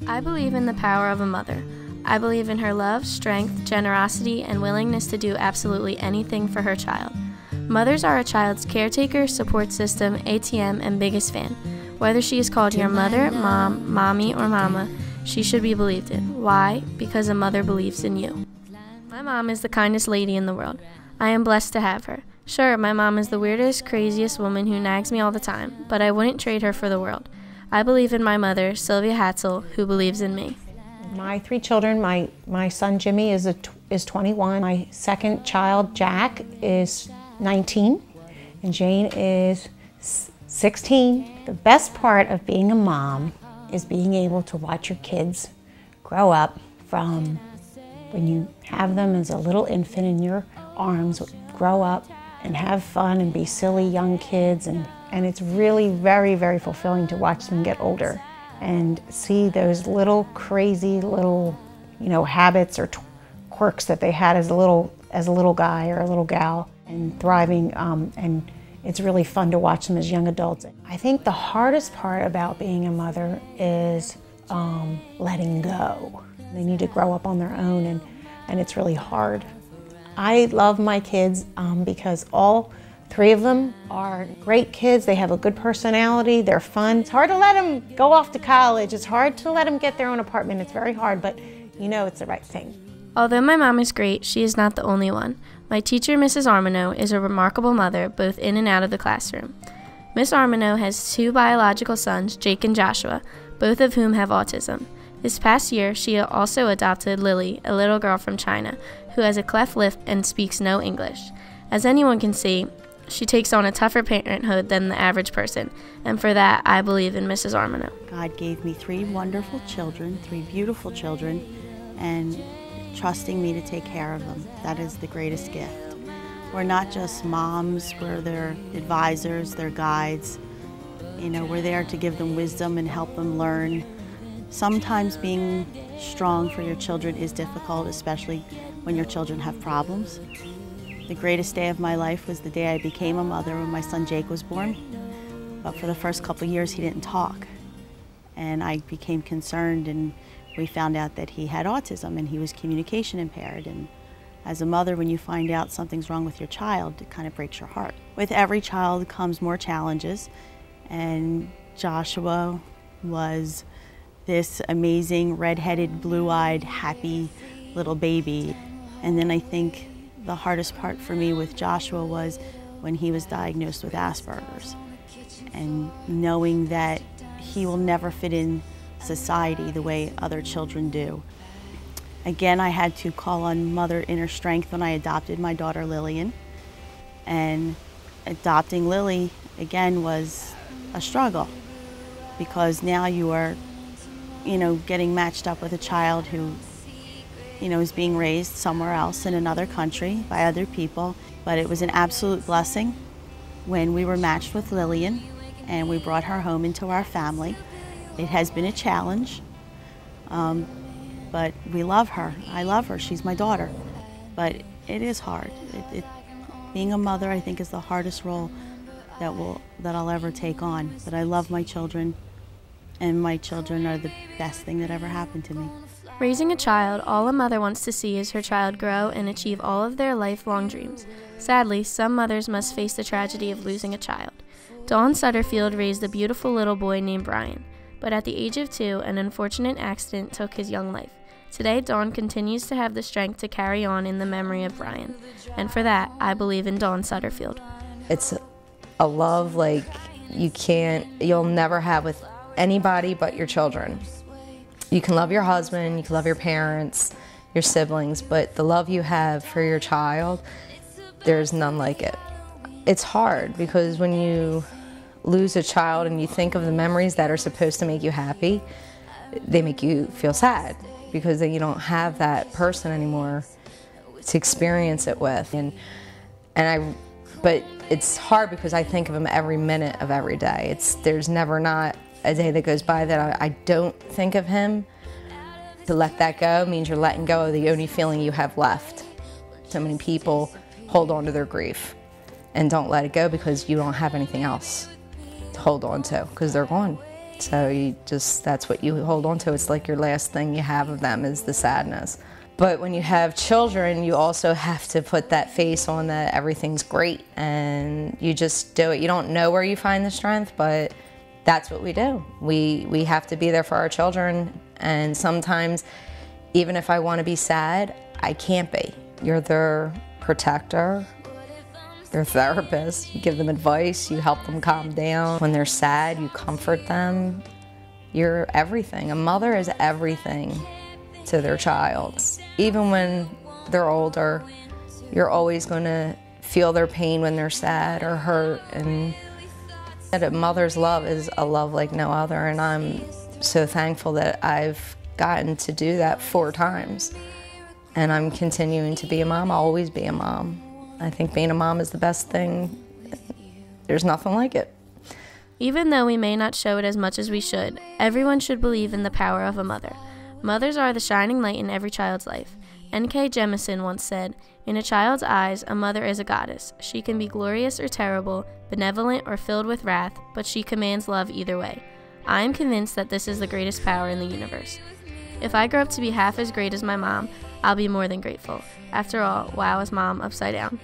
I believe in the power of a mother. I believe in her love, strength, generosity, and willingness to do absolutely anything for her child. Mothers are a child's caretaker, support system, ATM, and biggest fan. Whether she is called your mother, mom, mommy, or mama, she should be believed in. Why? Because a mother believes in you. My mom is the kindest lady in the world. I am blessed to have her. Sure, my mom is the weirdest, craziest woman who nags me all the time, but I wouldn't trade her for the world. I believe in my mother, Sylvia Hatzell, who believes in me. My three children, my son Jimmy is 21, my second child Jack is 19, and Jane is 16. The best part of being a mom is being able to watch your kids grow up from when you have them as a little infant in your arms, grow up and have fun and be silly young kids, and it's really very, very fulfilling to watch them get older and see those little crazy little, habits or quirks that they had as a little guy or a little gal, and thriving, and it's really fun to watch them as young adults. I think the hardest part about being a mother is letting go. They need to grow up on their own, and it's really hard. I love my kids because all three of them are great kids. They have a good personality, they're fun. It's hard to let them go off to college. It's hard to let them get their own apartment. It's very hard, but it's the right thing. Although my mom is great, she is not the only one. My teacher, Mrs. Armineau, is a remarkable mother, both in and out of the classroom. Miss Armineau has two biological sons, Jake and Joshua, both of whom have autism. This past year, she also adopted Lily, a little girl from China, who has a cleft lip and speaks no English. As anyone can see, she takes on a tougher parenthood than the average person, and for that, I believe in Mrs. Armineau. God gave me three wonderful children, three beautiful children, and trusting me to take care of them. That is the greatest gift. We're not just moms, we're their advisors, their guides. We're there to give them wisdom and help them learn. Sometimes being strong for your children is difficult, especially when your children have problems. The greatest day of my life was the day I became a mother when my son Jake was born. But for the first couple years, he didn't talk. And I became concerned, and we found out that he had autism and he was communication impaired. And as a mother, when you find out something's wrong with your child, it kind of breaks your heart. With every child comes more challenges, and Joshua was this amazing, red-headed, blue-eyed, happy little baby. And then I think the hardest part for me with Joshua was when he was diagnosed with Asperger's, and knowing that he will never fit in society the way other children do. Again, I had to call on mother inner strength when I adopted my daughter Lillian, and adopting Lily again was a struggle, because now you are getting matched up with a child who is being raised somewhere else in another country by other people. But it was an absolute blessing when we were matched with Lillian and we brought her home into our family. It has been a challenge, but we love her. I love her. She's my daughter. But it is hard. Being a mother, I think, is the hardest role that I'll ever take on. But I love my children, and my children are the best thing that ever happened to me. Raising a child, all a mother wants to see is her child grow and achieve all of their lifelong dreams. Sadly, some mothers must face the tragedy of losing a child. Dawn Sutterfield raised a beautiful little boy named Brian, but at the age of 2, an unfortunate accident took his young life. Today, Dawn continues to have the strength to carry on in the memory of Brian, and for that, I believe in Dawn Sutterfield. It's a love like you'll never have with anybody but your children. You can love your husband, you can love your parents, your siblings, but the love you have for your child, there's none like it. It's hard because when you lose a child and you think of the memories that are supposed to make you happy, they make you feel sad because then you don't have that person anymore to experience it with. But it's hard because I think of him every minute of every day. There's never not a day that goes by that I don't think of him. To let that go means you're letting go of the only feeling you have left. So many people hold on to their grief and don't let it go because you don't have anything else to hold on to because they're gone. So that's what you hold on to. It's like your last thing you have of them is the sadness. But when you have children, you also have to put that face on that everything's great, and you just do it. You don't know where you find the strength, but that's what we do. We have to be there for our children, and sometimes, even if I want to be sad, I can't be. You're their protector, their therapist. You give them advice, you help them calm down. When they're sad, you comfort them. You're everything. A mother is everything to their child. Even when they're older, you're always going to feel their pain when they're sad or hurt. And a mother's love is a love like no other, and I'm so thankful that I've gotten to do that 4 times. And I'm continuing to be a mom. I'll always be a mom. I think being a mom is the best thing. There's nothing like it. Even though we may not show it as much as we should, everyone should believe in the power of a mother. Mothers are the shining light in every child's life. N.K. Jemisin once said, "In a child's eyes, a mother is a goddess. She can be glorious or terrible, benevolent or filled with wrath, but she commands love either way." I am convinced that this is the greatest power in the universe. If I grow up to be half as great as my mom, I'll be more than grateful. After all, wow is mom upside down.